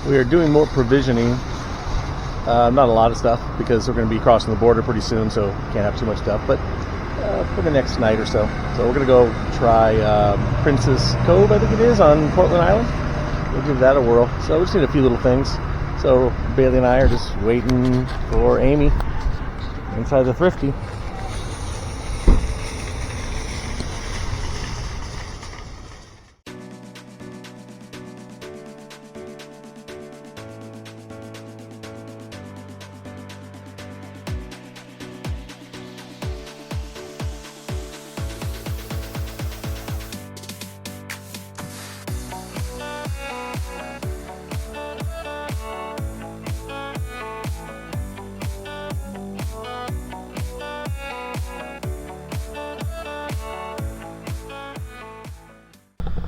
We are doing more provisioning. Not a lot of stuff because we're going to be crossing the border pretty soon, so can't have too much stuff. But for the next night or so. So we're going to go try Princess Cove, I think it is, on Portland Island. We'll give that a whirl. So we just need a few little things. So Bailey and I are just waiting for Amy inside the Thrifty.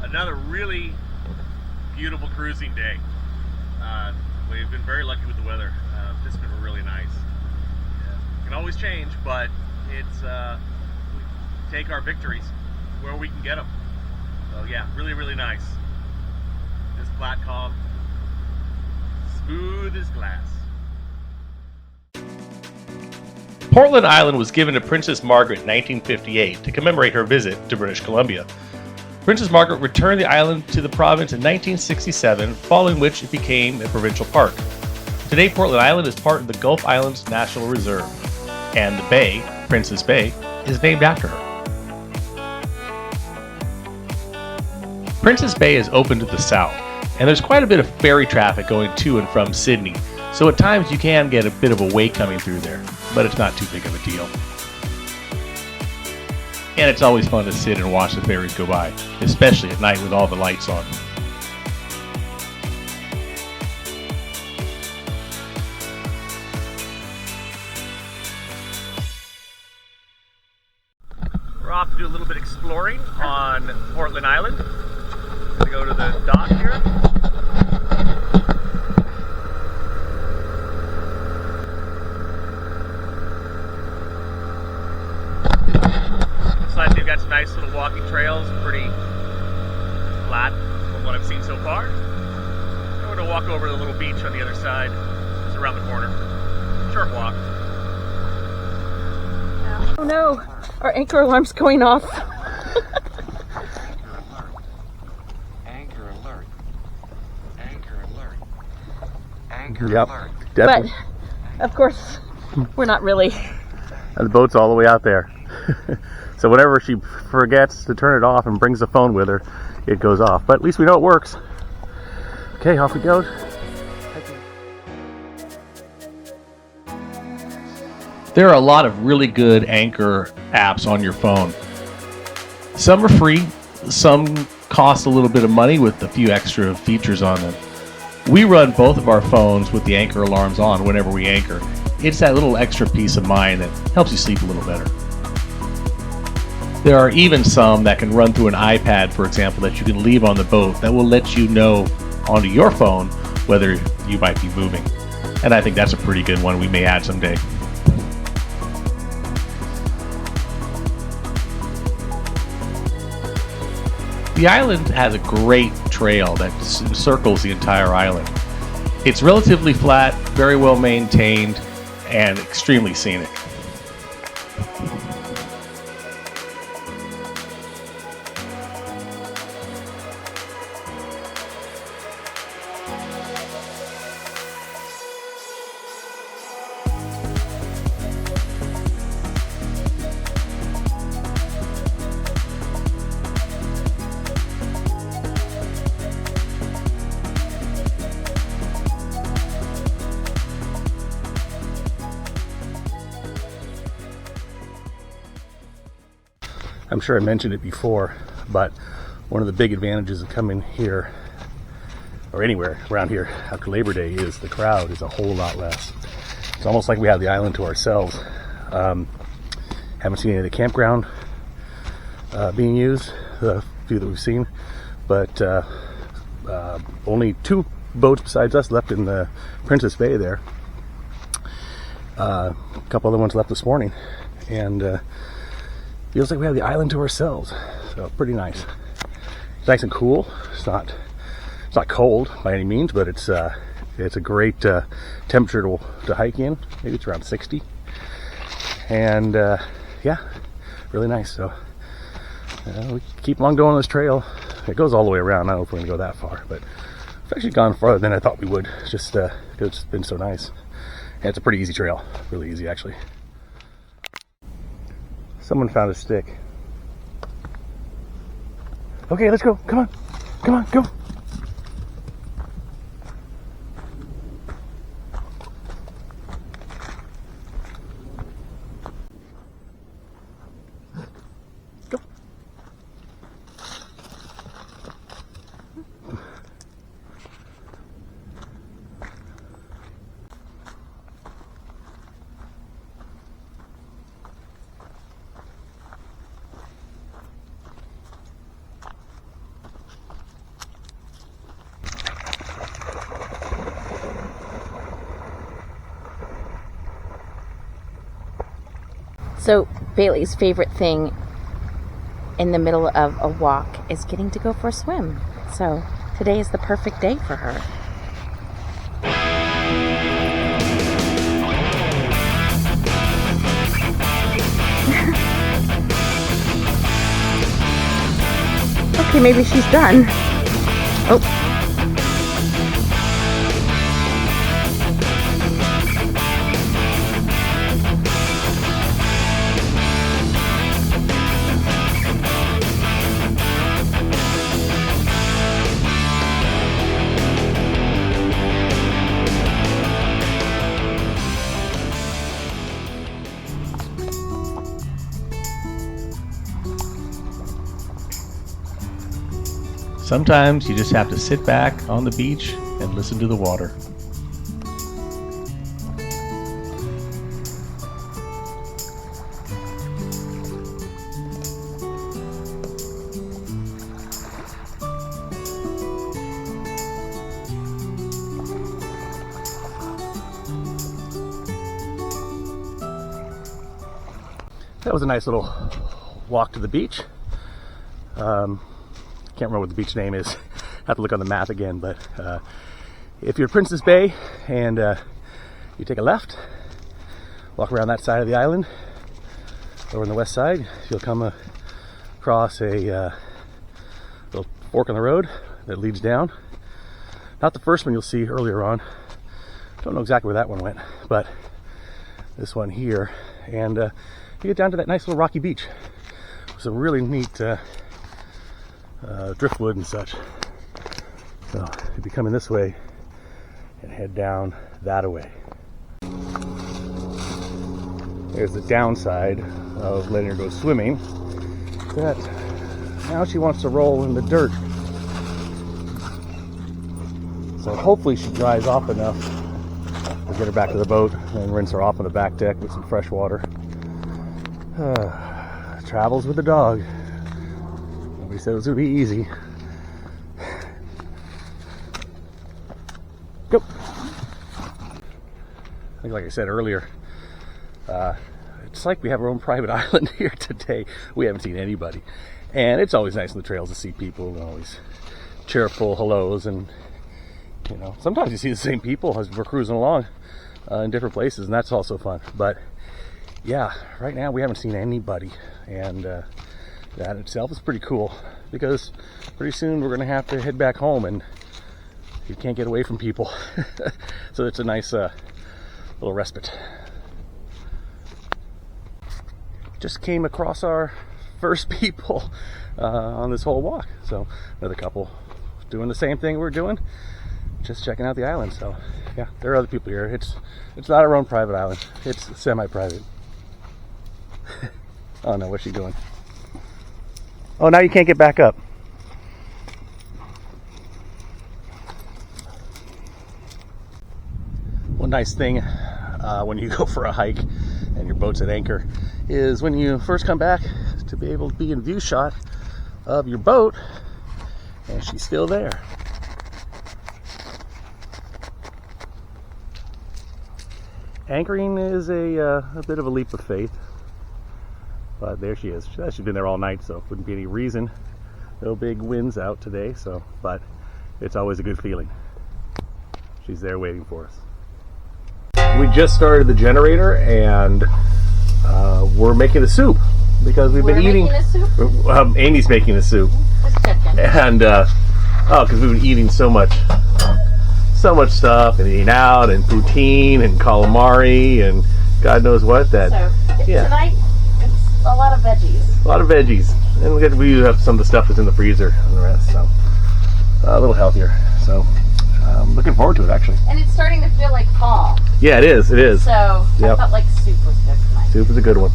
Another really beautiful cruising day. We've been very lucky with the weather. It's been really nice. It can always change, but it's we take our victories where we can get them. So yeah, really, really nice. This flat calm, smooth as glass. Portland Island was given to Princess Margaret in 1958 to commemorate her visit to British Columbia. Princess Margaret returned the island to the province in 1967, following which it became a provincial park. Today, Portland Island is part of the Gulf Islands National Reserve, and the bay, Princess Bay, is named after her. Princess Bay is open to the south, and there's quite a bit of ferry traffic going to and from Sydney, so at times you can get a bit of a wake coming through there, but it's not too big of a deal. And it's always fun to sit and watch the ferries go by, especially at night with all the lights on. We're off to do a little bit exploring on Portland Island. Gonna go to the dock here. They've got some nice little walking trails, pretty flat from what I've seen so far. And we're gonna walk over to the little beach on the other side. It's around the corner. Short walk. Oh no, our anchor alarm's going off. Anchor alert. Anchor alert. Anchor Yep, alert. definitely. But, of course, we're not really. And the boat's all the way out there. So whenever she forgets to turn it off and brings the phone with her, it goes off. But at least we know it works. Okay, off we go. There are a lot of really good anchor apps on your phone. Some are free, some cost a little bit of money with a few extra features on them. We run both of our phones with the anchor alarms on whenever we anchor. It's that little extra peace of mind that helps you sleep a little better. There are even some that can run through an iPad, for example, that you can leave on the boat that will let you know onto your phone whether you might be moving. And I think that's a pretty good one we may add someday. The island has a great trail that circles the entire island. It's relatively flat, very well maintained, and extremely scenic. I'm sure I mentioned it before, but one of the big advantages of coming here, or anywhere around here after Labor Day, is the crowd is a whole lot less. It's almost like we have the island to ourselves. Haven't seen any of the campground being used, the few that we've seen, but only 2 boats besides us left in the Princess Bay there. A couple other ones left this morning, and feels like we have the island to ourselves, so pretty nice. It's nice and cool. It's not It's not cold by any means, but it's a great temperature to hike in. Maybe it's around 60, and yeah, really nice. So we keep on going on this trail. It goes all the way around. I don't know if we're gonna go that far, but we've actually gone farther than I thought we would, just because it's been so nice. And it's a pretty easy trail, really easy actually. Someone found a stick. Okay, let's go. Come on. Come on, go. Go. So Bailey's favorite thing in the middle of a walk is getting to go for a swim. So today is the perfect day for her. Okay, maybe she's done. Oh. Sometimes you just have to sit back on the beach and listen to the water. That was a nice little walk to the beach. Can't remember what the beach name is. Have to look on the map again, but if you're at Princess Bay and you take a left, walk around that side of the island, over on the west side, you'll come across a little fork on the road that leads down. Not the first one you'll see earlier on. Don't know exactly where that one went, but this one here, and you get down to that nice little rocky beach with some really neat driftwood and such. So you'll be coming this way and head down that way. There's the downside of letting her go swimming, that now she wants to roll in the dirt. So hopefully she dries off enough to get her back to the boat and rinse her off on the back deck with some fresh water. Travels with the dog. Nobody said it was going to be easy. Go. I think, like I said earlier, it's like we have our own private island here today. We haven't seen anybody, and it's always nice on the trails to see people and always cheerful hellos, and you know, sometimes you see the same people as we're cruising along in different places, and that's also fun. But yeah, right now we haven't seen anybody, and that itself is pretty cool, because pretty soon we're going to have to head back home, and you can't get away from people. So it's a nice little respite. Just came across our first people on this whole walk. So another couple doing the same thing we're doing, just checking out the island. So yeah, there are other people here. It's not our own private island. It's semi-private. Oh no, what's she doing? Oh, now you can't get back up. One nice thing when you go for a hike and your boat's at anchor is when you first come back to be able to be in view shot of your boat, and she's still there. Anchoring is a bit of a leap of faith, but there she is. She's been there all night, so it wouldn't be any reason. No big winds out today, so, but it's always a good feeling. She's there waiting for us. We just started the generator, and we're making the soup because we've been eating. Making a soup? Amy's making the soup, Just checking. and because we've been eating so much stuff and eating out and poutine and calamari and God knows what. That yeah. Tonight it's a lot of veggies. A lot of veggies, and we have some of the stuff that's in the freezer and the rest, so a little healthier. So I'm looking forward to it, actually. And it's starting to feel like fall. Yeah, it is. It is. So I Yep. felt like soup was good tonight. Soup is a good one.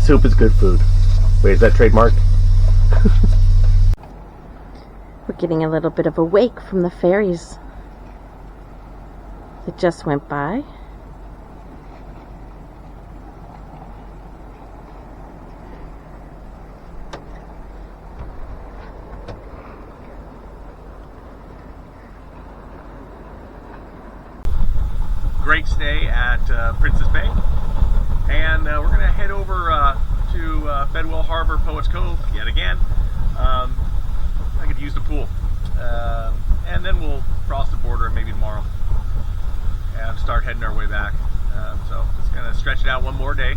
Soup is good food. Wait, is that trademarked? We're getting a little bit of a wake from the ferries that just went by. Great stay at Princess Bay, and we're going to head over to Reid Harbor, Poets Cove yet again. I could use the pool, and then we'll cross the border maybe tomorrow and start heading our way back. So just going to stretch it out one more day.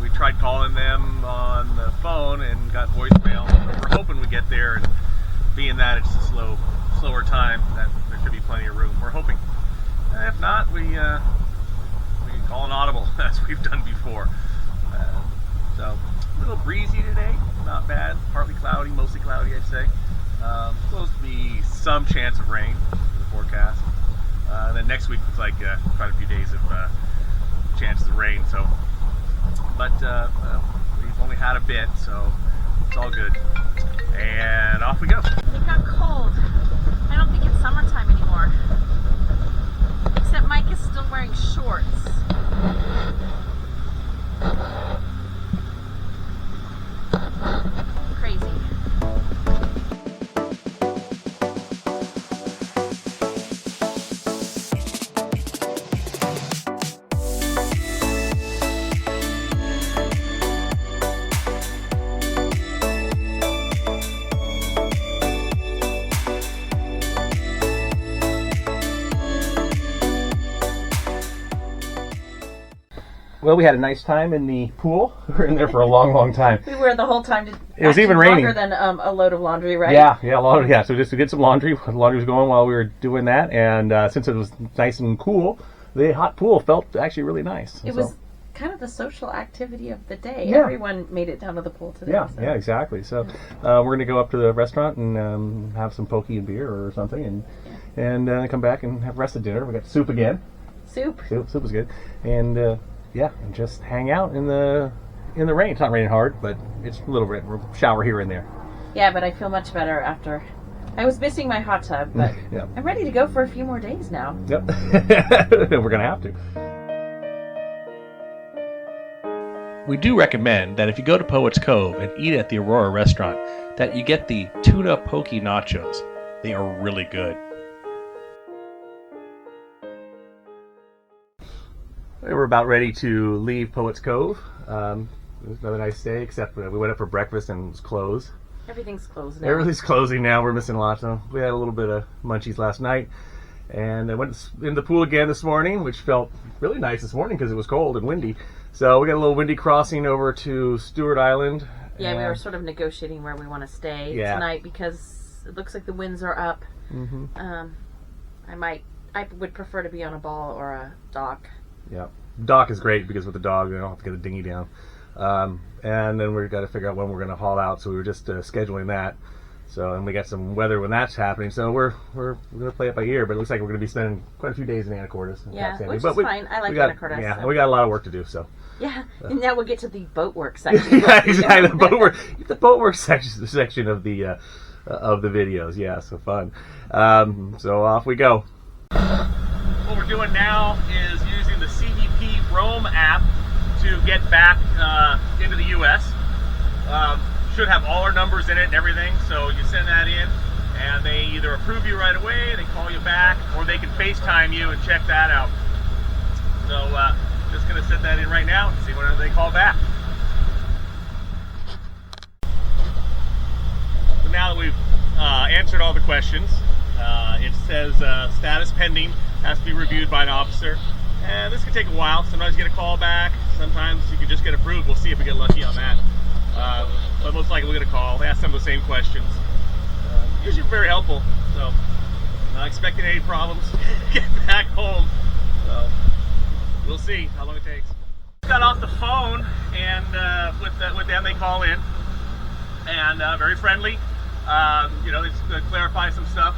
We tried calling them on the phone and got voicemail. We're hoping we get there, and being that it's a slower time, that there should be plenty of room. We're hoping. If not, we call an audible as we've done before. So a little breezy today, not bad. Partly cloudy, mostly cloudy, I'd say. Supposed to be some chance of rain in the forecast. And then next week looks like quite a few days of chances of rain. So, but we've only had a bit, so it's all good. And off we go. It got cold. I don't think it's summertime anymore. Except Mike is still wearing shorts. Crazy. Well, we had a nice time in the pool. We were in there for a long time. We were the whole time. It was even raining. Longer than a load of laundry, right? Yeah. So just we did some laundry. The laundry was going while we were doing that, and since it was nice and cool, the hot pool felt actually really nice. It was kind of the social activity of the day. Yeah. Everyone made it down to the pool today. Yeah, so. yeah, exactly. So we're going to go up to the restaurant and have some poke and beer or something, and come back and have the rest of dinner. We got soup again. Soup was good, and and just hang out in the rain. It's not raining hard, but it's a little bit. We'll shower here and there. Yeah, but I feel much better after. I was missing my hot tub, but Yep. I'm ready to go for a few more days now. Yep, we're going to have to. We do recommend that if you go to Poets Cove and eat at the Aurora restaurant, that you get the tuna poke nachos. They are really good. We're about ready to leave Poets Cove. It was another nice day, except we went up for breakfast and it was closed. Everything's closed now. Everything's closing now. We're missing a lot. So we had a little bit of munchies last night. And I went in the pool again this morning, which felt really nice this morning because it was cold and windy. So we got a little windy crossing over to Stuart Island. Yeah, we were sort of negotiating where we want to stay tonight because it looks like the winds are up. Mm-hmm. I would prefer to be on a ball or a dock. Yeah, dock is great because with the dog, we don't have to get a dinghy down. And then we've got to figure out when we're going to haul out. So we were just scheduling that. So and we got some weather when that's happening. So we're going to play it by ear. But it looks like we're going to be spending quite a few days in Anacortes. Yeah, which is fine. I like Anacortes. Yeah, so. We got a lot of work to do. So. Yeah, and now we'll get to the boat work section. Yeah, exactly. The boat work section of the videos. Yeah, so fun. So off we go. What we're doing now is using the CBP Roam app to get back into the U.S. Should have all our numbers in it and everything, so you send that in, and they either approve you right away, they call you back, or they can FaceTime you and check that out. So just going to set that in right now and see whenever they call back. So now that we've answered all the questions. It says status pending, has to be reviewed by an officer. And this can take a while. Sometimes you get a call back. Sometimes you can just get approved. We'll see if we get lucky on that. But most likely we'll get a call. They ask some of the same questions. Usually very helpful. So not expecting any problems. Get back home. So we'll see how long it takes. Got off the phone and with them, they call in and very friendly. You know, just to clarify some stuff.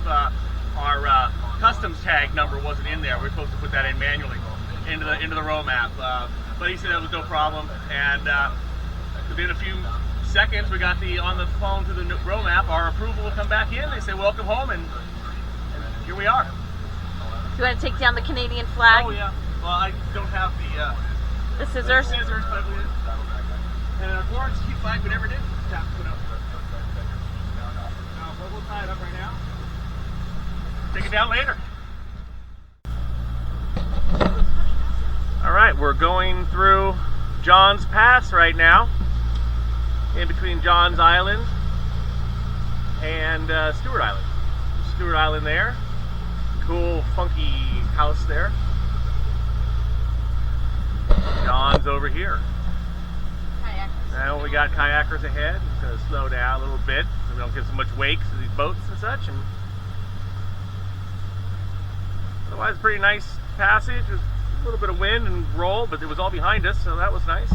Our customs tag number wasn't in there. We were supposed to put that in manually into the row map. But he said that was no problem. And within a few seconds, we got on the phone to the row map. Our approval will come back in. They say welcome home, and here we are. Do you want to take down the Canadian flag? Oh yeah. Well, I don't have The scissors? The scissors, but and of course, key flag we never did have to put up. But we'll tie it up right now. Take it down later. All right, we're going through John's Pass right now, in between John's Island and Stuart Island. Stuart Island there. Cool, funky house there. John's over here. Kayakers. Now we got kayakers ahead. It's going to slow down a little bit so we don't get so much wakes of these boats and such. And otherwise, pretty nice passage with a little bit of wind and roll, but it was all behind us, so that was nice.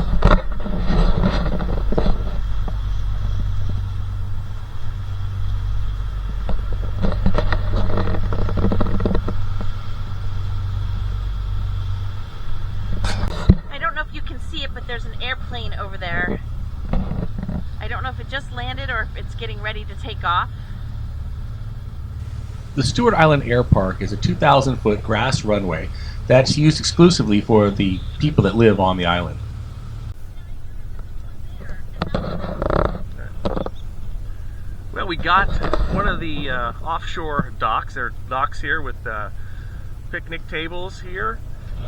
I don't know if you can see it, but there's an airplane over there. I don't know if it just landed or if it's getting ready to take off. The Stuart Island Air Park is a 2,000-foot grass runway that's used exclusively for the people that live on the island. Well, we got one of the offshore docks. There are docks here with picnic tables here.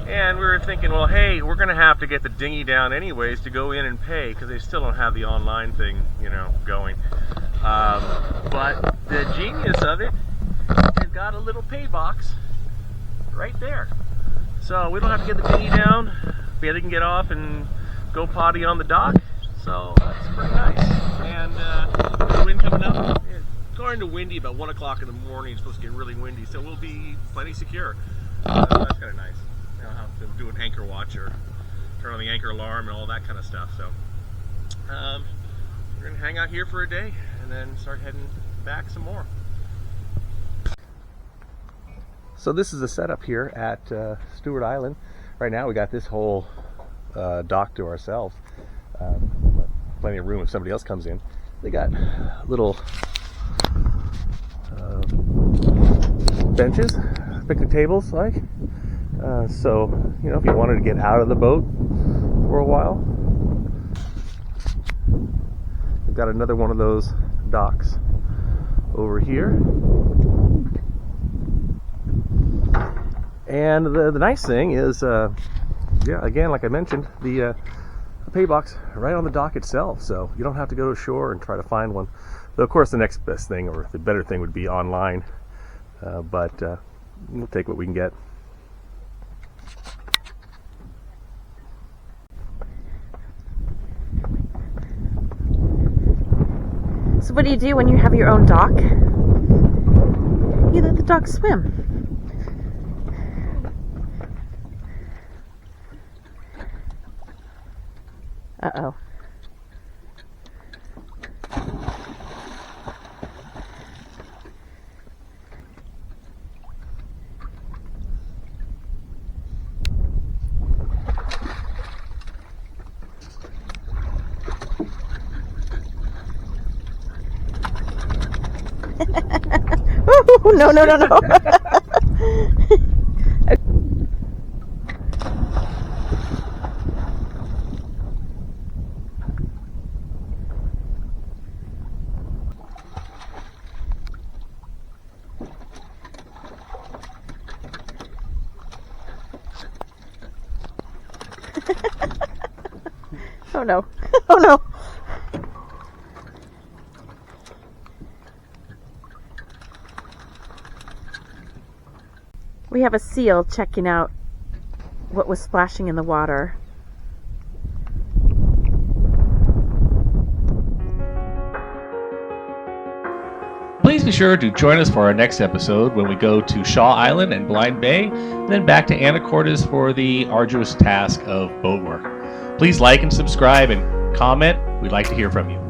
And we were thinking, well, hey, we're going to have to get the dinghy down anyways to go in and pay because they still don't have the online thing, you know, going. But the genius of it, they've got a little pay box right there. So we don't have to get the dinghy down. We can get off and go potty on the dock. So that's pretty nice. And the wind coming up, it's going to windy about 1 o'clock in the morning. It's supposed to get really windy, so we'll be plenty secure. That's kind of nice. You know, have to do an anchor watch or turn on the anchor alarm and all that kind of stuff. So we're gonna hang out here for a day and then start heading back some more. So this is the setup here at Stuart Island. Right now we got this whole dock to ourselves. Plenty of room if somebody else comes in. They got little benches, picnic tables like. So, you know, if you wanted to get out of the boat for a while, we've got another one of those docks over here. And the nice thing is, yeah, again, like I mentioned, the pay box right on the dock itself, so you don't have to go to shore and try to find one. Though, of course, the next best thing, or the better thing, would be online, but we'll take what we can get. So what do you do when you have your own dock? You let the dog swim. Uh-oh. Ooh, no, no, no, no. Oh no. Oh no. We have a seal checking out what was splashing in the water. Please be sure to join us for our next episode when we go to Shaw Island and Blind Bay, and then back to Anacortes for the arduous task of boat work. Please like and subscribe and comment. We'd like to hear from you.